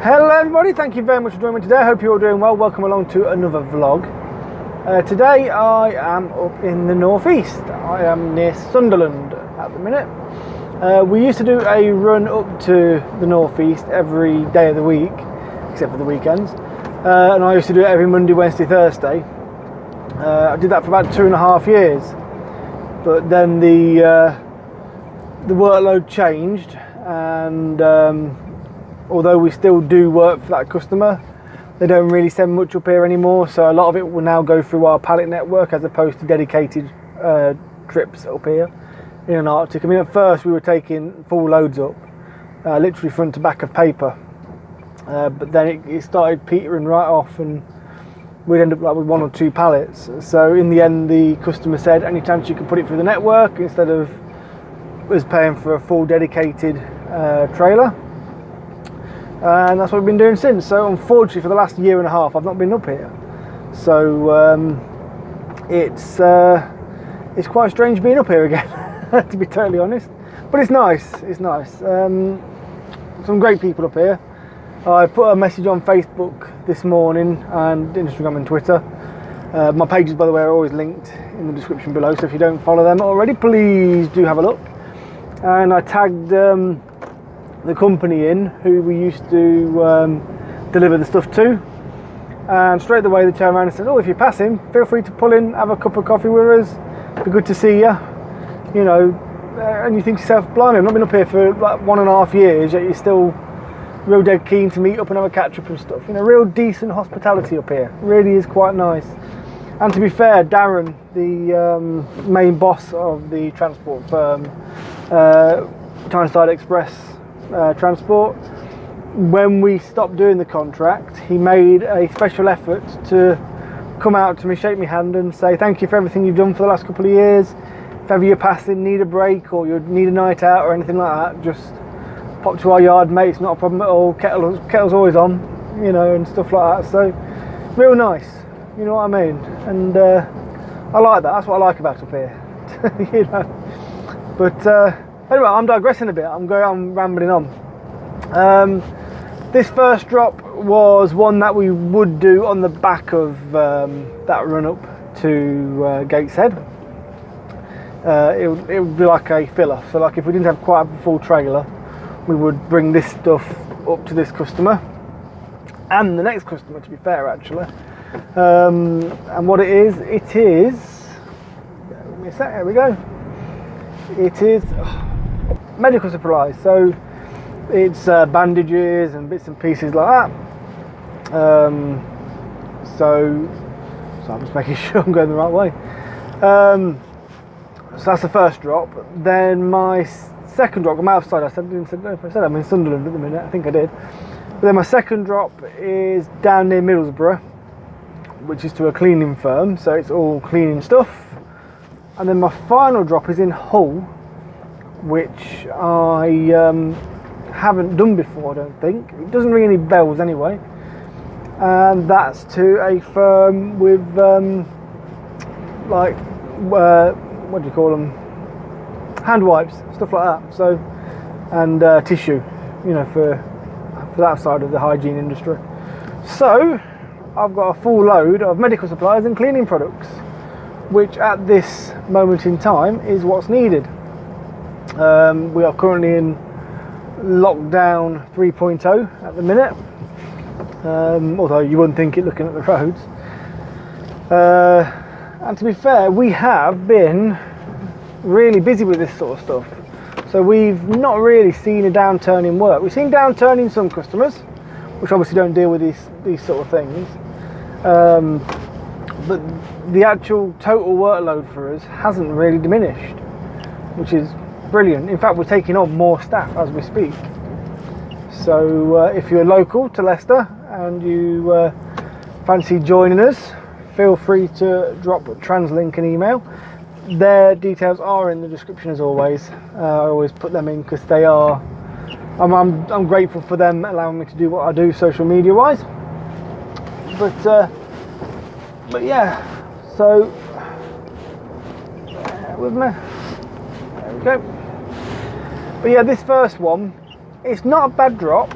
Hello everybody, thank you very much for joining me today. I hope you're all doing well. Welcome along to another vlog. Today I am up in the northeast. I am near Sunderland at the minute. We used to do a run up to the northeast every day of the week, except for the weekends. And I used to do it every Monday, Wednesday, Thursday. I did that for about 2.5 years. But then the workload changed, and although we still do work for that customer, they don't really send much up here anymore, so a lot of it will now go through our pallet network as opposed to dedicated trips up here in an Arctic. I mean, at first we were taking full loads up, literally front to back of paper, but then it started petering right off and we'd end up like with 1 or 2 pallets. So in the end the customer said, any chance you can put it through the network instead of us paying for a full dedicated trailer. And that's what we've been doing since. So unfortunately for the last 1.5 years I've not been up here, so it's quite strange being up here again to be totally honest, but it's nice. Some great people up here. I put a message on Facebook this morning and Instagram and Twitter. My pages, by the way, are always linked in the description below, so if you don't follow them already, please do have a look. And I tagged the company in who we used to deliver the stuff to, and straight away they turned around and said, oh, if you're passing, feel free to pull in, have a cup of coffee with us, be good to see you, you know. And you think to yourself, blimey, I've not been up here for like 1.5 years, yet you're still real dead keen to meet up and have a catch up and stuff. You know, real decent hospitality up here, really is quite nice. And to be fair, Darren, the main boss of the transport firm, Translink Express Transport, when we stopped doing the contract, he made a special effort to come out to me, shake my hand and say thank you for everything you've done for the last couple of years. If ever you're passing, need a break or you need a night out or anything like that, just pop to our yard, mate, it's not a problem at all. Kettle's always on, you know, and stuff like that. So real nice, you know what I mean. And I like that. That's what I like about up here. You know. But anyway, I'm digressing a bit. I'm rambling on. This first drop was one that we would do on the back of that run up to Gateshead. It would be like a filler. So like if we didn't have quite a full trailer, we would bring this stuff up to this customer and the next customer, to be fair, actually. And what it is, give me a sec, here we go. It is medical supplies, so it's bandages and bits and pieces like that. So I'm just making sure I'm going the right way. So that's the first drop. Then my second drop, I'm outside, I didn't know if I said I'm in Sunderland at the minute, I think I did. But then my second drop is down near Middlesbrough, which is to a cleaning firm, so it's all cleaning stuff. And then my final drop is in Hull, which I haven't done before, I don't think. It doesn't ring any bells anyway. And that's to a firm with what do you call them? Hand wipes, stuff like that. So, and tissue, you know, for that side of the hygiene industry. So I've got a full load of medical supplies and cleaning products, which at this moment in time is what's needed. We are currently in lockdown 3.0 at the minute, although you wouldn't think it looking at the roads. And to be fair, we have been really busy with this sort of stuff. So we've not really seen a downturn in work. We've seen downturn in some customers, which obviously don't deal with these sort of things. But the actual total workload for us hasn't really diminished, which is brilliant. In fact, we're taking on more staff as we speak. So if you're local to Leicester and you fancy joining us, feel free to drop Translink an email. Their details are in the description as always. I always put them in because they are. I'm grateful for them allowing me to do what I do social media wise. But yeah, so bear with me. There we go. But yeah, this first one, it's not a bad drop.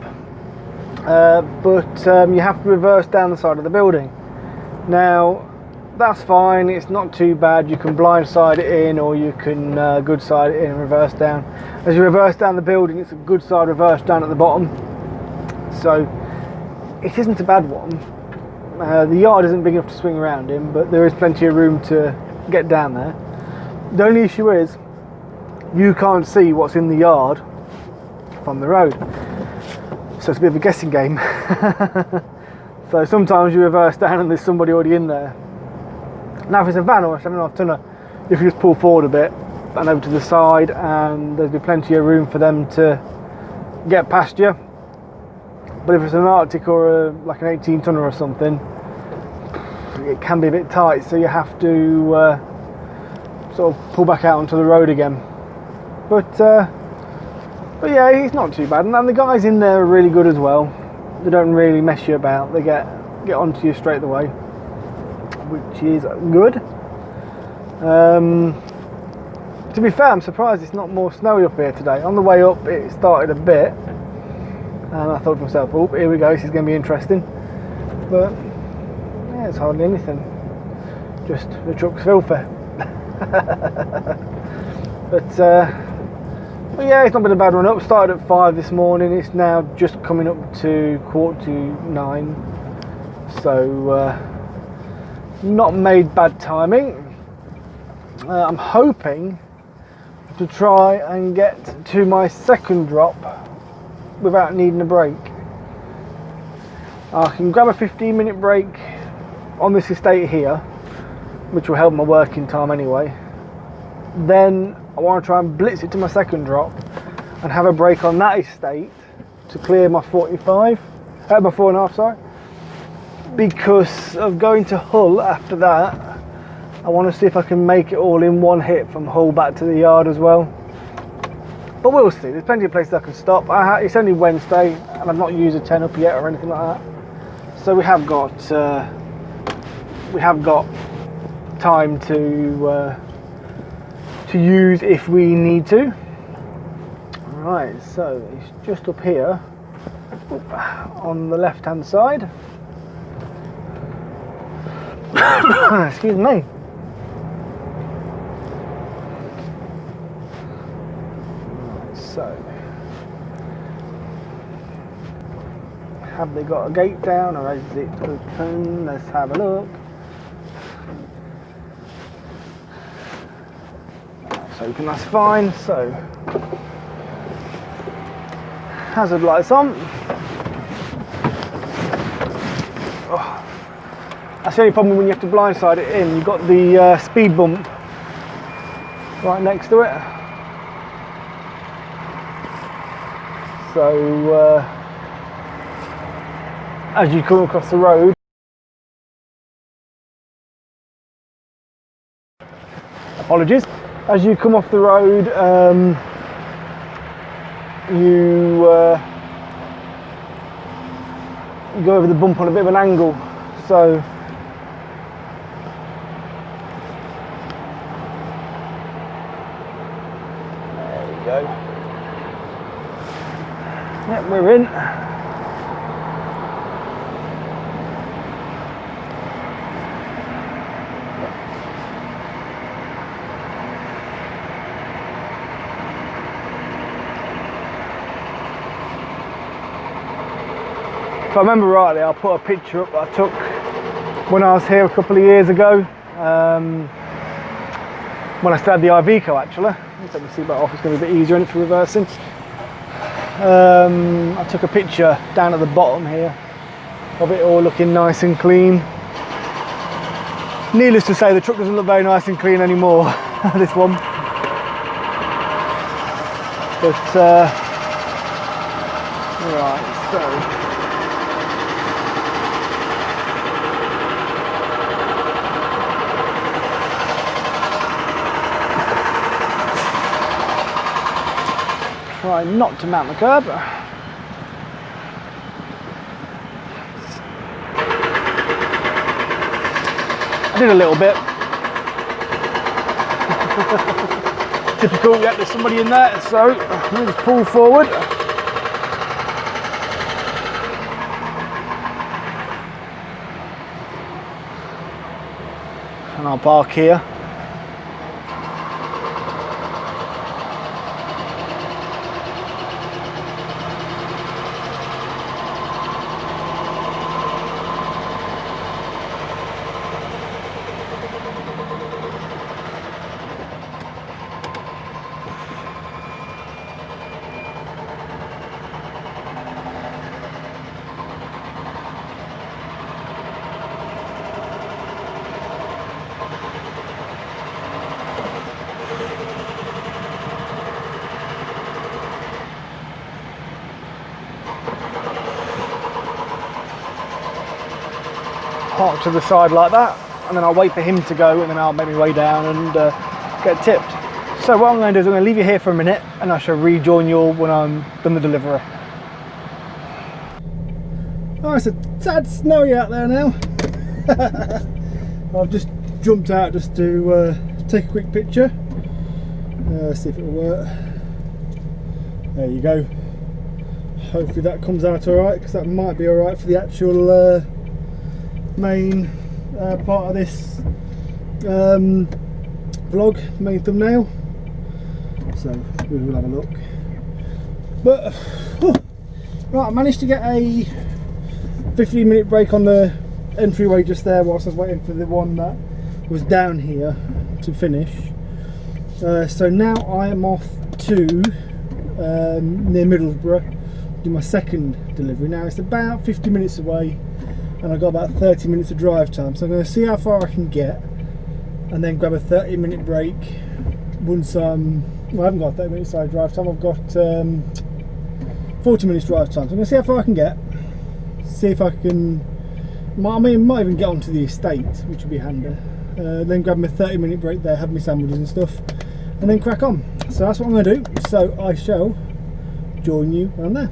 but you have to reverse down the side of the building. Now that's fine, it's not too bad. You can blindside it in, or you can good side it in and reverse down. As you reverse down the building, it's a good side reverse down at the bottom, so it isn't a bad one. The yard isn't big enough to swing around in, but there is plenty of room to get down there. The only issue is you can't see what's in the yard from the road, so it's a bit of a guessing game. So sometimes you reverse down and there's somebody already in there. Now if it's a van or a 7.5 tonner, you can just pull forward a bit and over to the side, and there'll be plenty of room for them to get past you. But if it's an Arctic or like an 18 tonner or something, it can be a bit tight, so you have to sort of pull back out onto the road again. But yeah, it's not too bad, and the guys in there are really good as well. They don't really mess you about, they get onto you straight away, which is good. To be fair, I'm surprised it's not more snowy up here today. On the way up it started a bit, and I thought to myself, oh, here we go, this is going to be interesting. But yeah, it's hardly anything, just the truck's filthy. But yeah, it's not been a bad run up. Started at 5 this morning, it's now just coming up to 8:45, so not made bad timing. I'm hoping to try and get to my second drop without needing a break. I can grab a 15-minute break on this estate here, which will help my working time anyway. Then I want to try and blitz it to my second drop and have a break on that estate to clear my 45, my 4.5, sorry. Because of going to Hull after that, I want to see if I can make it all in one hit from Hull back to the yard as well. But we'll see, there's plenty of places I can stop. It's only Wednesday and I've not used a 10 up yet or anything like that. So we have got time to use if we need to. Right, so it's just up here on the left hand side. Excuse me. So, have they got a gate down or is it open? Let's have a look. It's open, that's fine. So, hazard lights on. Oh, that's the only problem when you have to blindside it in. You've got the speed bump right next to it. So as you come across the road, apologies, as you come off the road, you go over the bump on a bit of an angle. So there we go. Yep, we're in. If I remember rightly, I'll put a picture up that I took when I was here a couple of years ago, when I still had the Iveco actually. Let me take the seatbelt off, it's going to be a bit easier for reversing. I took a picture down at the bottom here of it all looking nice and clean. Needless to say, the truck doesn't look very nice and clean anymore, this one. But, right, so. Try not to mount the curb. I did a little bit. Typical, yeah, there's somebody in there, so let me just pull forward. and I'll park here. Park to the side like that, and then I'll wait for him to go, and then I'll make my way down and get tipped. So what I'm going to do is I'm going to leave you here for a minute, and I shall rejoin you all when I'm done the delivery. Oh, it's a tad snowy out there now. I've just jumped out just to take a quick picture. See if it'll work. There you go. Hopefully that comes out alright, because that might be alright for the actual main part of this vlog, main thumbnail. So we will have a look. But right, I managed to get a 15-minute break on the entryway just there whilst I was waiting for the one that was down here to finish. So now I am off to near Middlesbrough, do my second delivery. Now it's about 50 minutes away, and I've got about 30 minutes of drive time, so I'm going to see how far I can get and then grab a 30-minute break once well, I haven't got 30 minutes of drive time, I've got 40 minutes drive time, so I'm going to see how far I can get, see if I can, I might even get onto the estate, which would be handy, then grab my 30-minute break there, have my sandwiches and stuff, and then crack on. So that's what I'm going to do, so I shall join you when I'm there.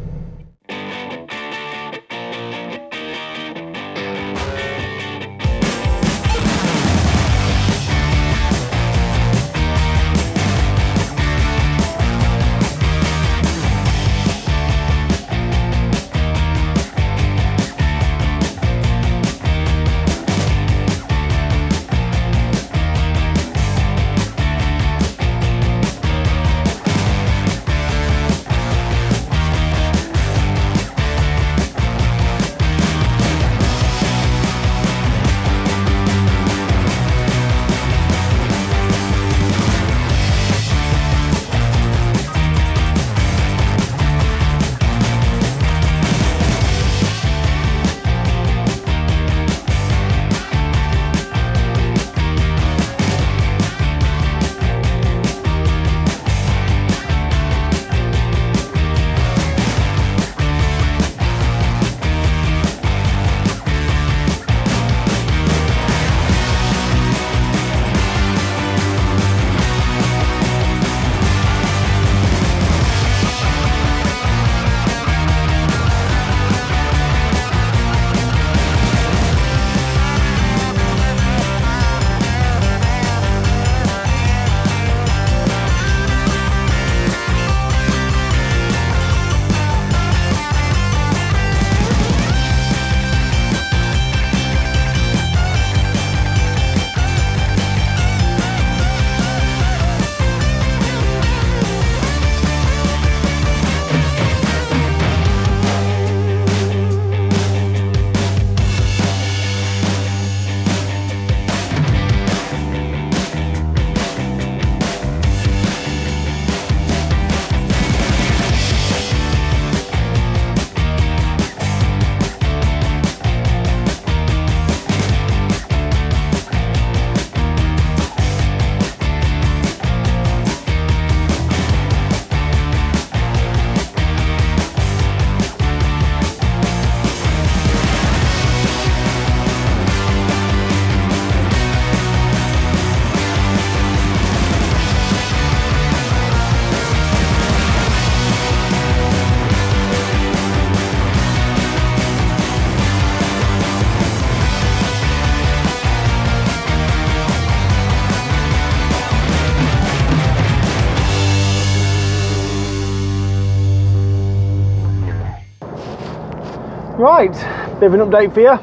Right, bit of an update for you.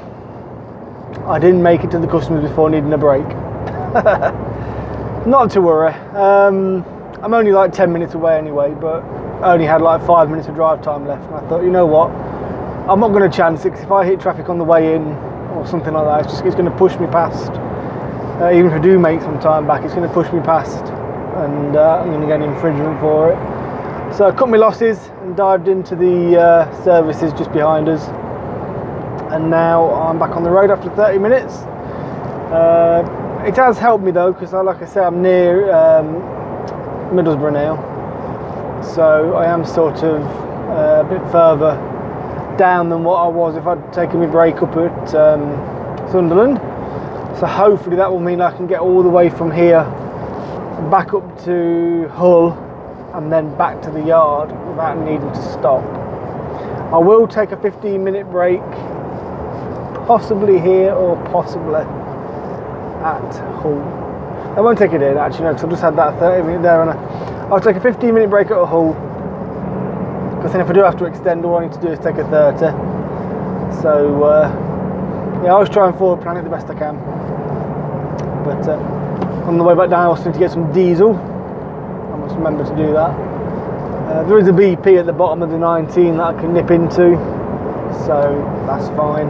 I didn't make it to the customers before needing a break. Not to worry. I'm only like 10 minutes away anyway, but I only had like 5 minutes of drive time left, and I thought, you know what, I'm not going to chance it, because if I hit traffic on the way in or something like that, it's going to push me past. Even if I do make some time back, it's going to push me past, and I'm going to get an infringement for it. So I cut my losses and dived into the services just behind us, and now I'm back on the road after 30 minutes. It has helped me though, because like I said, I'm near Middlesbrough now, so I am sort of a bit further down than what I was if I'd taken my break up at Sunderland. So hopefully that will mean I can get all the way from here back up to Hull and then back to the yard without needing to stop. I will take a 15-minute break, possibly here or possibly at Hull. I won't take it in actually, no, because I've just had that 30-minute there, and I'll take a 15-minute break at Hull, because then if I do have to extend, all I need to do is take a 30. So yeah, I always try and forward plan it the best I can. But on the way back down, I also need to get some diesel. I must remember to do that. There is a BP at the bottom of the 19 that I can nip into, so that's fine.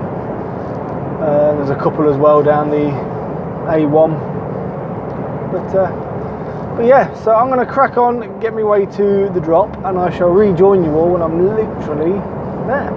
There's a couple as well down the A1. But yeah, so I'm going to crack on, get my way to the drop, and I shall rejoin you all when I'm literally there.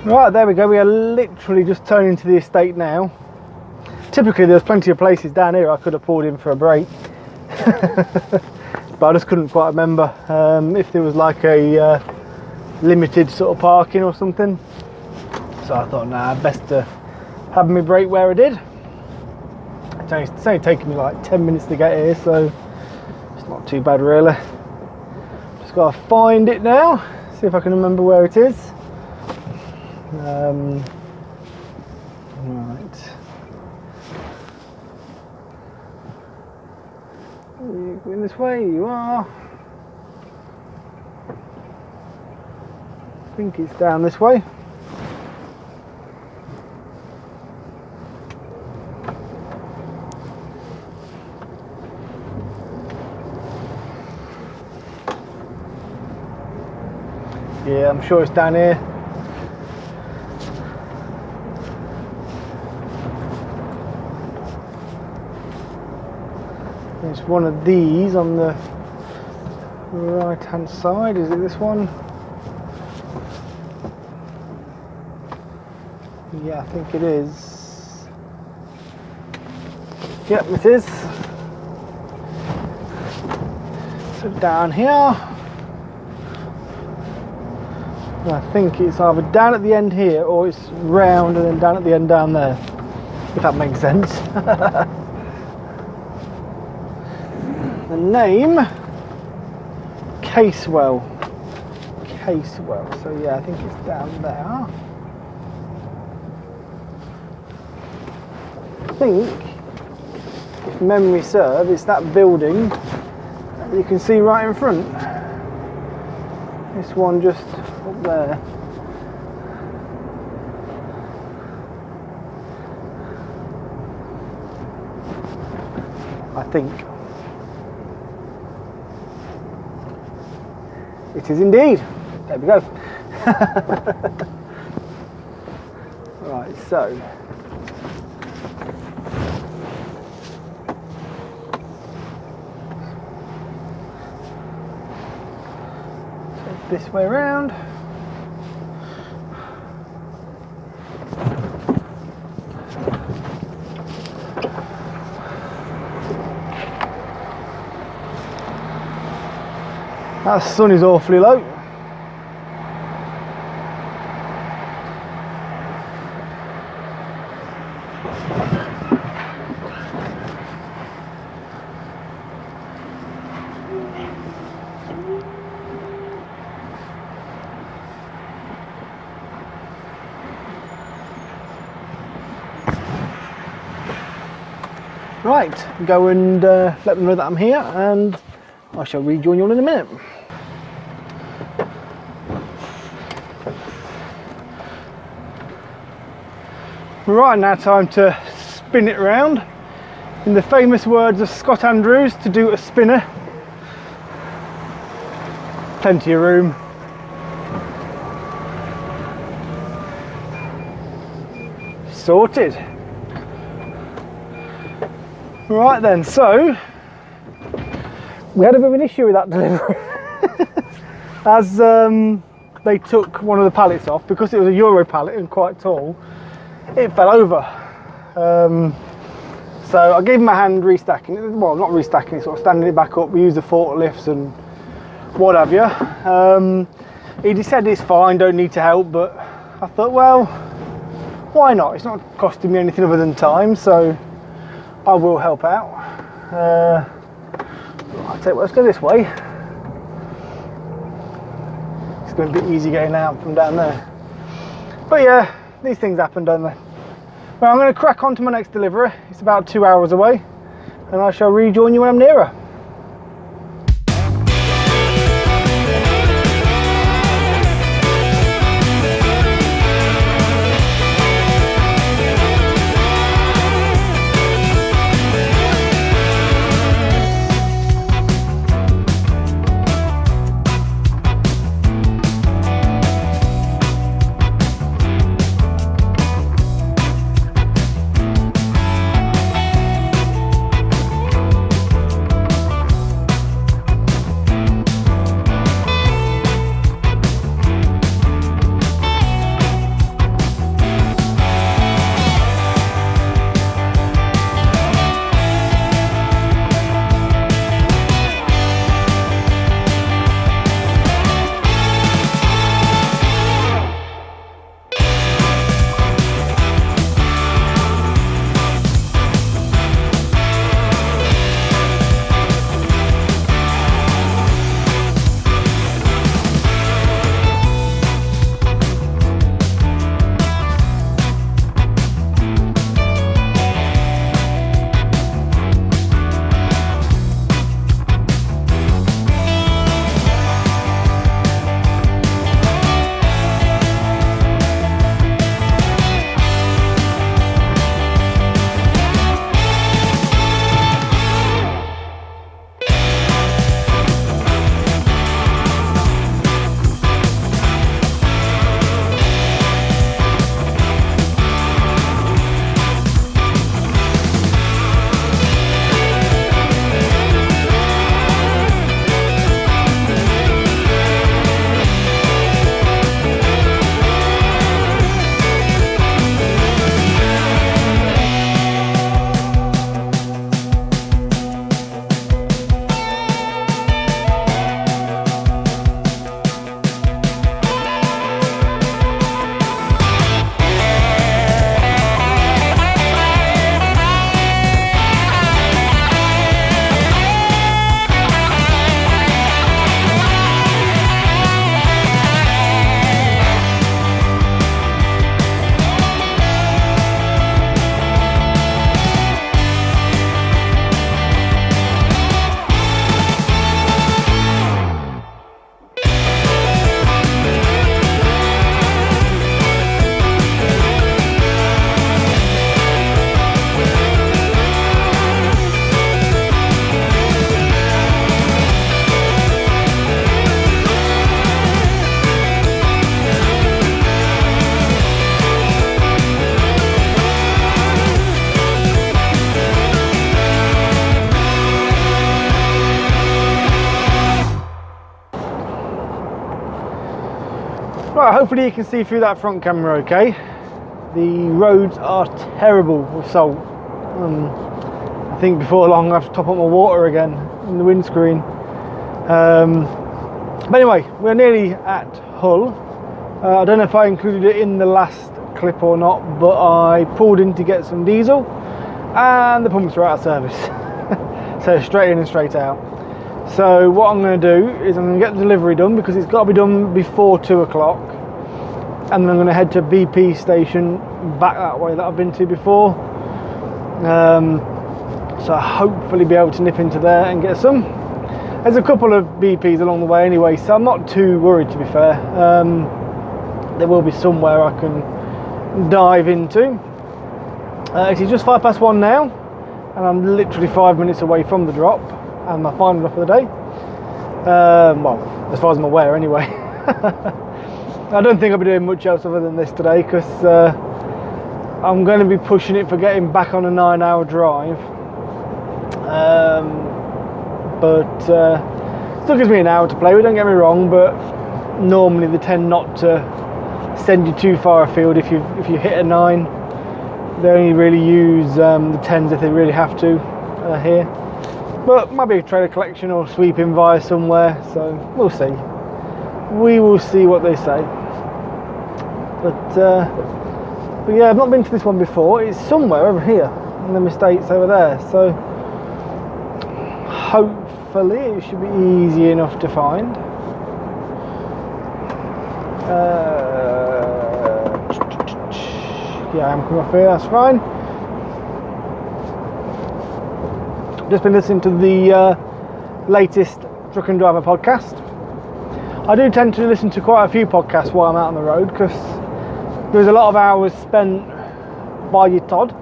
Right, there we go, we are literally just turning into the estate now. Typically there's plenty of places down here I could have pulled in for a break. But I just couldn't quite remember if there was like a limited sort of parking or something. So I thought, nah, best to have me break where I did. It's only taken me like 10 minutes to get here, so it's not too bad really. Just gotta find it now, see if I can remember where it is. Right. Are you going this way? You are. I think it's down this way. Yeah, I'm sure it's down here. There's one of these on the right hand side. Is it this one? Yeah, I think it is. Yep, it is. So down here, I think it's either down at the end here or it's round and then down at the end down there, if that makes sense. The name, Casewell. casewell. So yeah, I think it's down there. I think, if memory serves, it's that building that you can see right in front. This one just up there. I think. It is indeed. There we go. Right, so take this way around. That sun is awfully low. Right, go and let them know that I'm here, and I shall rejoin you all in a minute. Right, now time to spin it around. In the famous words of Scott Andrews, to do a spinner. Plenty of room. Sorted. Right then, so we had a bit of an issue with that delivery. As they took one of the pallets off, because it was a Euro pallet and quite tall, it fell over. So I gave him a hand restacking it, well, not restacking it, sort of standing it back up. We used the forklifts and what have you. He said it's fine, don't need to help, but I thought, well, why not? It's not costing me anything other than time, so I will help out. I'll tell you what, let's go this way. It's going to be easy getting out from down there. But yeah, these things happen, don't they? Well, I'm going to crack on to my next delivery. It's about 2 hours away, and I shall rejoin you when I'm nearer. Right, hopefully you can see through that front camera okay. The roads are terrible with salt. I think before long I have to top up my water again in the windscreen. But anyway, we're nearly at Hull. I don't know if I included it in the last clip or not, but I pulled in to get some diesel and the pumps are out of service. So straight in and straight out. So what I'm going to do is I'm going to get the delivery done because it's got to be done before 2 o'clock, and then I'm going to head to BP station back that way that I've been to before. So hopefully be able to nip into there and get some. There's a couple of BPs along the way anyway, so I'm not too worried, to be fair. There will be somewhere I can dive into. It is just 1:05 now, and I'm literally 5 minutes away from the drop and my final drop of the day. Well, as far as I'm aware anyway. I don't think I'll be doing much else other than this today, because I'm going to be pushing it for getting back on a 9-hour drive. But still gives me an hour to play with, don't get me wrong, but normally they tend not to send you too far afield if you hit a 9. They only really use the 10s if they really have to here. But might be a trailer collection or sweeping via somewhere, so we'll see. We will see what they say. But yeah, I've not been to this one before. It's somewhere over here, and the estate's over there, so hopefully it should be easy enough to find. Yeah, I'm coming off here, that's fine. Just been listening to the latest Truck and Driver podcast. I do tend to listen to quite a few podcasts while I'm out on the road, because there's a lot of hours spent by your Todd.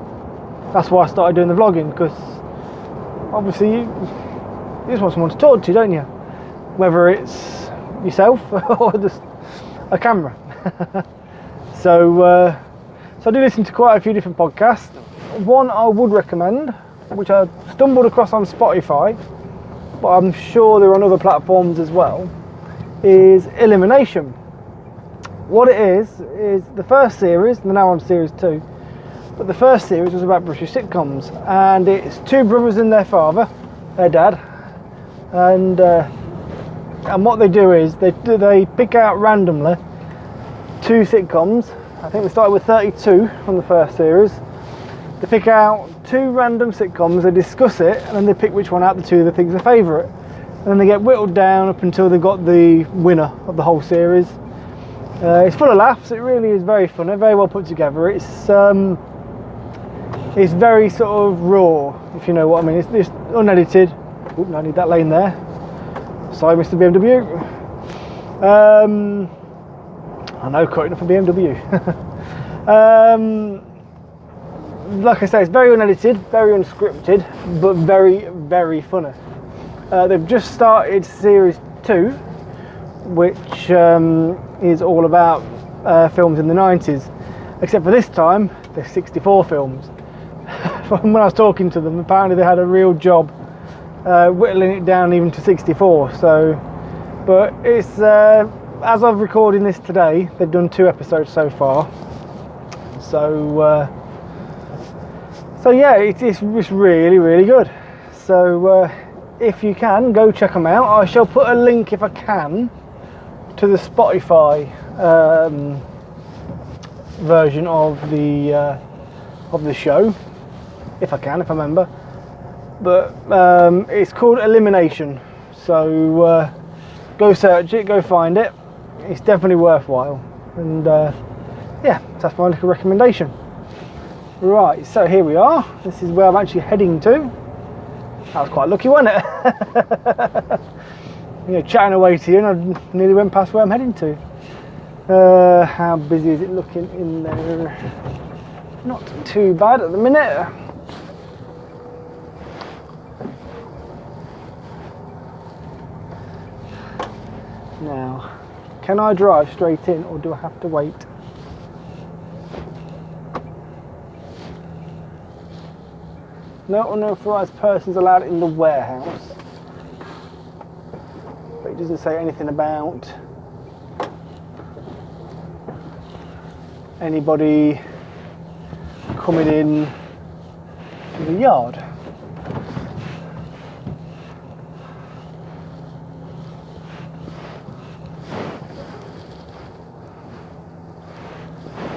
That's why I started doing the vlogging, because obviously you just want someone to talk to, don't you? Whether it's yourself or just a camera. So I do listen to quite a few different podcasts. One I would recommend, which I stumbled across on Spotify, but I'm sure they're on other platforms as well, is Elimination. What it is the first series, they're now on series 2, but the first series was about British sitcoms, and it's two brothers and their father, their dad, and what they do is they pick out randomly 2 sitcoms. I think they started with 32 from the first series. They pick out 2 random sitcoms, they discuss it, and then they pick which one out of the 2 they think is their favourite. And then they get whittled down up until they've got the winner of the whole series. It's full of laughs, it really is very funny, very well put together. It's very sort of raw, if you know what I mean. It's unedited. Oop, no, I need that lane there. Sorry, Mr. BMW. I know, cutting up a BMW. Like I say, it's very unedited, very unscripted, but very, very funny. They've just started series 2, which is all about films in the 90s, except for this time there's 64 films. From when I was talking to them, apparently they had a real job whittling it down even to 64. So, but it's as of recording this today, they've done 2 episodes so far. So yeah, it's really, really good. So if you can, go check them out. I shall put a link, if I can, to the Spotify version of the show, if I can, if I remember. But it's called Elimination. So go search it, go find it. It's definitely worthwhile. And yeah, that's my little recommendation. Right, so here we are. This is where I'm actually heading to. That was quite lucky, wasn't it? You know, chatting away to you, and I nearly went past where I'm heading to. How busy is it looking in there? Not too bad at the minute. Now, can I drive straight in, or do I have to wait? No unauthorised persons allowed in the warehouse. But it doesn't say anything about anybody coming in to the yard.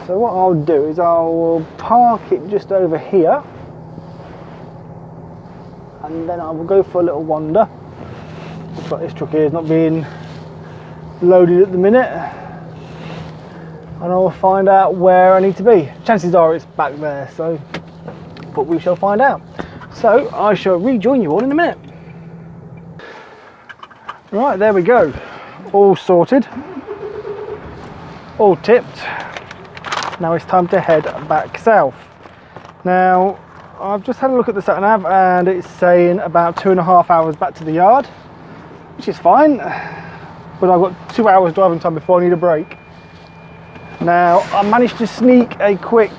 So what I'll do is I'll park it just over here, and then I will go for a little wander. Looks like this truck here is not being loaded at the minute, and I will find out where I need to be. Chances are it's back there, so, but we shall find out. So I shall rejoin you all in a minute. Right, there we go. All sorted, all tipped. Now it's time to head back south. Now, I've just had a look at the sat nav and it's saying about 2.5 hours back to the yard, which is fine, but I've got 2 hours driving time before I need a break. Now, I managed to sneak a quick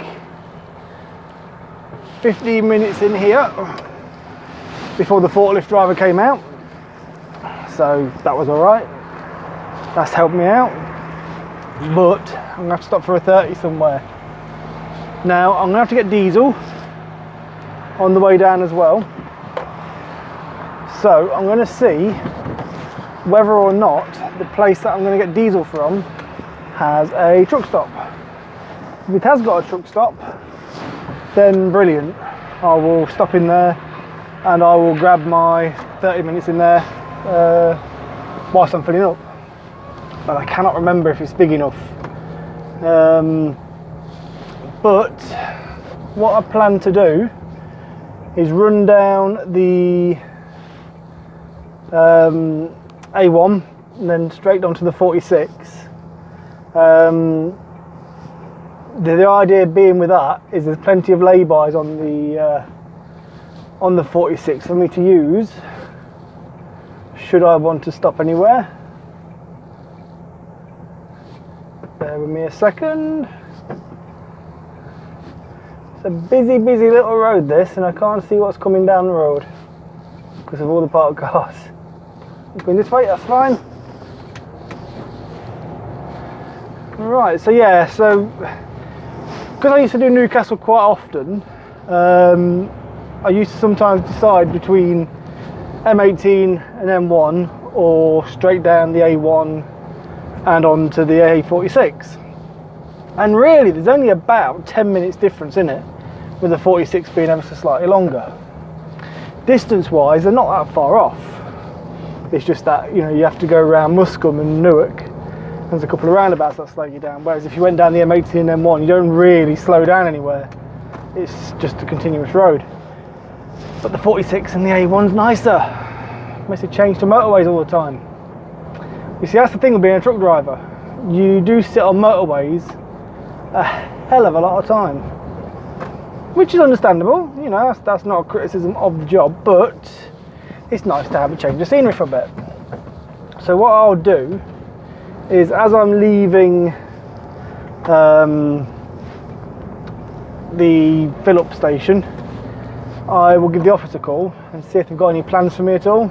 15 minutes in here before the forklift driver came out, so that was alright. That's helped me out. But I'm going to have to stop for a 30 somewhere. Now I'm going to have to get diesel on the way down as well. So I'm going to see whether or not the place that I'm going to get diesel from has a truck stop. If it has got a truck stop, then brilliant. I will stop in there and I will grab my 30 minutes in there whilst I'm filling up. But I cannot remember if it's big enough. But what I plan to do is run down the A1 and then straight onto the 46. The idea being with that is there's plenty of lay-bys on the 46 for me to use should I want to stop anywhere. Bear with me a second. It's a busy little road this, and I can't see what's coming down the road because of all the parked cars. I'm going this way, that's fine. Right, so yeah, because I used to do Newcastle quite often, I used to sometimes decide between M18 and M1 or straight down the A1 and onto the A46, and really there's only about 10 minutes difference in it, with the 46 being ever so slightly longer. Distance wise they're not that far off, it's just that you have to go around Muscombe and Newark. There's a couple of roundabouts that slow you down, whereas if you went down the M18 and M1 you don't really slow down anywhere, it's just a continuous road. But the 46 and the A1's nicer, makes it change to motorways all the time. You see, that's the thing with being a truck driver. You do sit on motorways a hell of a lot of time, which is understandable. That's not a criticism of the job, but it's nice to have a change of scenery for a bit. So what I'll do is, as I'm leaving the fill-up station, I will give the office a call and see if they've got any plans for me at all.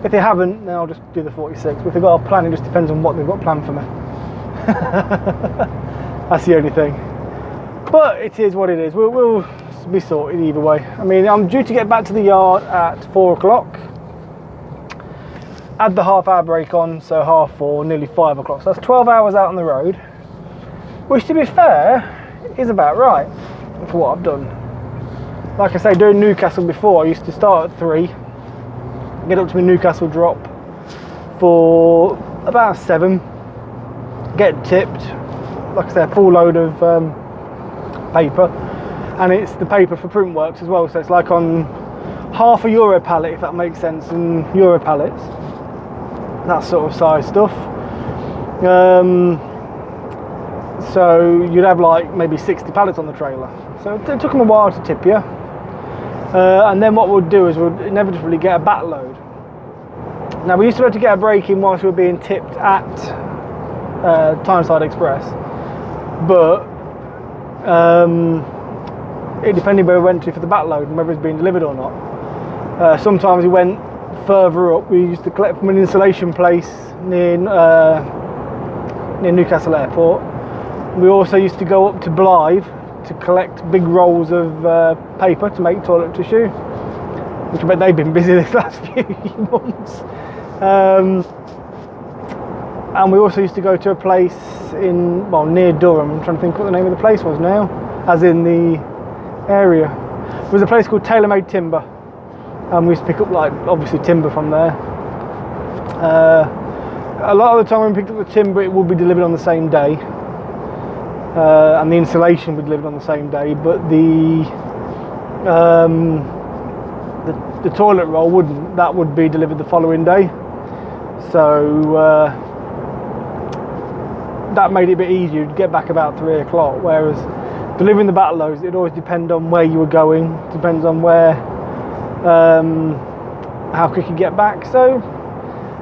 If they haven't, then I'll just do the 46. But if they've got a plan, it just depends on what they've got planned for me. That's the only thing. But it is what it is. We'll be sorted either way. I mean, I'm due to get back to the yard at 4 o'clock. Add the half-hour break on, so 4:30, nearly 5 o'clock. So that's 12 hours out on the road, which, to be fair, is about right for what I've done. Like I say, doing Newcastle before, I used to start at 3. Get up to my Newcastle drop for about 7, get tipped, like I said, a full load of paper, and it's the paper for print works as well, so it's like on half a Euro pallet, if that makes sense, and Euro pallets, that sort of size stuff. So you'd have like maybe 60 pallets on the trailer, so it took them a while to tip you. And then what we'll do is we'll inevitably get a back load. Now we used to be able to get a break in whilst we were being tipped at Translink Express, but it depended where we went to for the back load and whether it's being delivered or not. Sometimes we went further up. We used to collect from an installation place near Newcastle Airport, We also used to go up to Blythe to collect big rolls of paper to make toilet tissue, which I bet they've been busy this last few months. And we also used to go to a place near Durham. I'm trying to think what the name of the place was now, as in the area. It was a place called Tailor-Made Timber, and we used to pick up, like, obviously timber from there. A lot of the time when we picked up the timber, it would be delivered on the same day, and the insulation would be delivered on the same day, but the toilet roll wouldn't. That would be delivered the following day. So that made it a bit easier to get back about 3 o'clock, whereas delivering the battle loads, it always depend on where you were going, depends on where, how quick you get back. So,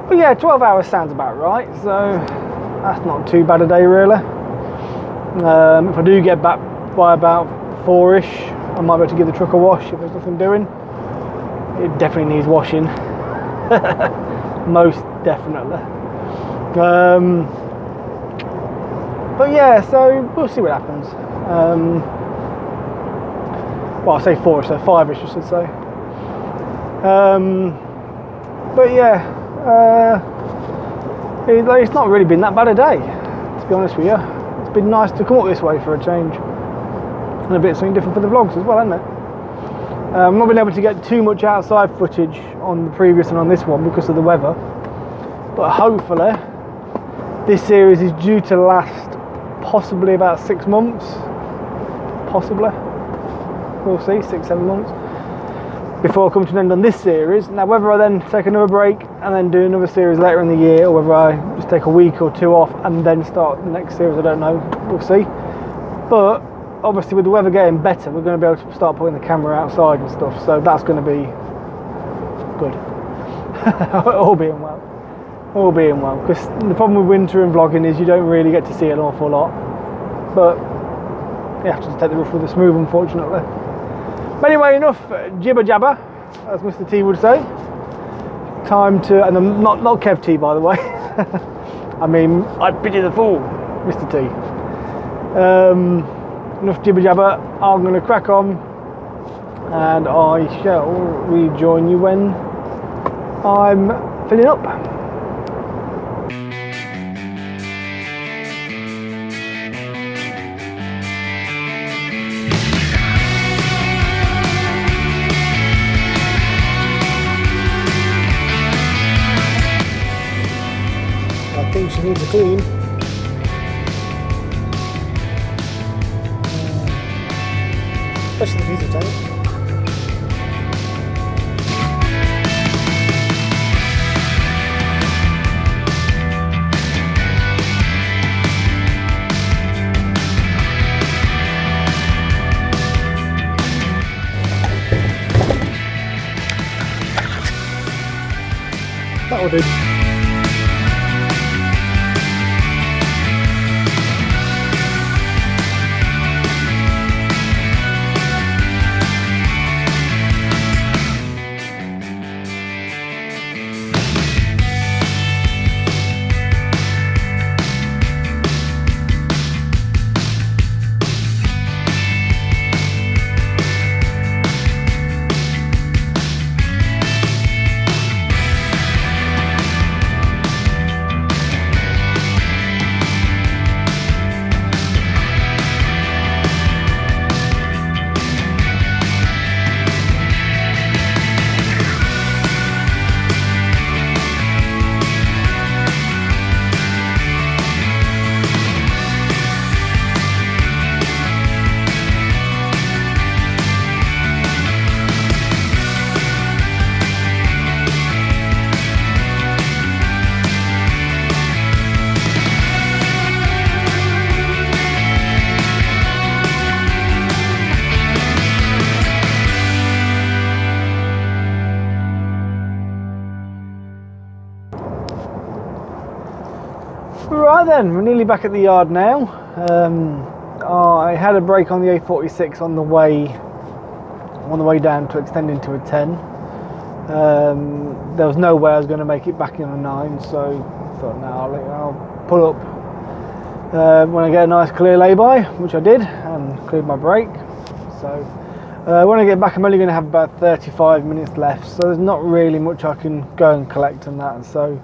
but yeah, 12 hours sounds about right, so that's not too bad a day really. If I do get back by about 4ish, I might be able to give the truck a wash if there's nothing doing. It definitely needs washing. Most definitely. But yeah, so we'll see what happens. Well, I say 4ish, so 5ish I should say. But yeah, it's not really been that bad a day, to be honest with you. It's been nice to come up this way for a change, and a bit of something different for the vlogs as well, hasn't it? I've not been able to get too much outside footage on the previous and on this one because of the weather, but hopefully this series is due to last possibly about 6 months, possibly, we'll see, 6-7 months, before I come to an end on this series. Now whether I then take another break and then do another series later in the year, or whether I just take a week or two off and then start the next series, I don't know, we'll see. But obviously with the weather getting better, we're going to be able to start putting the camera outside and stuff, so that's going to be good. All being well. All being well, because the problem with winter and vlogging is you don't really get to see an awful lot, but you have to just take the rough with the smooth, unfortunately. But anyway, enough jibber jabber, as Mr. T would say. Time to, and I'm not Kev T, by the way. I mean, I pity the fool, Mr. T. Enough jibber jabber. I'm going to crack on, and I shall rejoin you when I'm filling up. I think she needs a clean. Especially the diesel tank. That'll do. Right then, we're nearly back at the yard now. I had a break on the A46 on the way down to extend into a 10. There was no way I was going to make it back in a 9, so I thought, no, I'll pull up when I get a nice clear lay-by, which I did, and cleared my brake. So when I get back, I'm only going to have about 35 minutes left, so there's not really much I can go and collect on that. So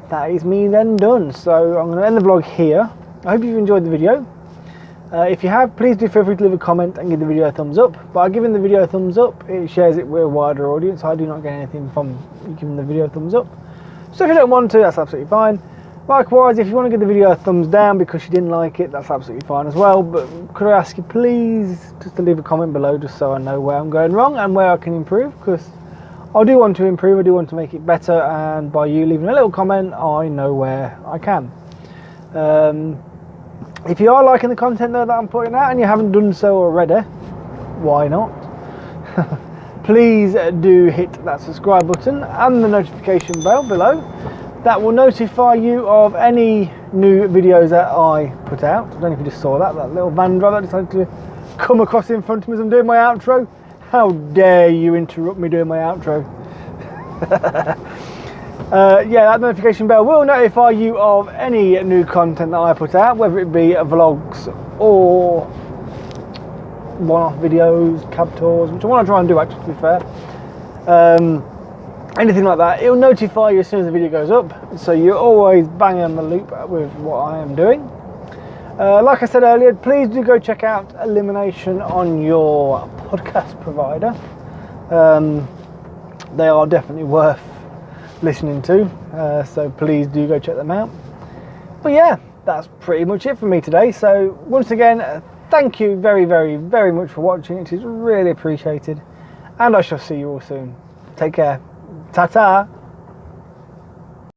that is me then done. So I'm going to end the vlog here. I hope you've enjoyed the video. If you have, please do feel free to leave a comment and give the video a thumbs up. By giving the video a thumbs up, it shares it with a wider audience. I do not get anything from you giving the video a thumbs up. So if you don't want to, that's absolutely fine. Likewise, if you want to give the video a thumbs down because you didn't like it, that's absolutely fine as well. But could I ask you please just to leave a comment below, just so I know where I'm going wrong and where I can improve, because I do want to improve, I do want to make it better, and by you leaving a little comment, I know where I can. If you are liking the content though that I'm putting out and you haven't done so already, why not? Please do hit that subscribe button and the notification bell below. That will notify you of any new videos that I put out. I don't know if you just saw that little van driver that decided to come across in front of me as I'm doing my outro. How dare you interrupt me doing my outro? Yeah, that notification bell will notify you of any new content that I put out, whether it be vlogs or one-off videos, cab tours, which I want to try and do actually, to be fair. Anything like that, it'll notify you as soon as the video goes up, so you're always bang on the loop with what I am doing. Like I said earlier, please do go check out Elimination on your podcast provider. They are definitely worth listening to, so please do go check them out. But yeah, that's pretty much it for me today. So once again, thank you very, very, very much for watching. It is really appreciated, and I shall see you all soon. Take care. Ta-ta.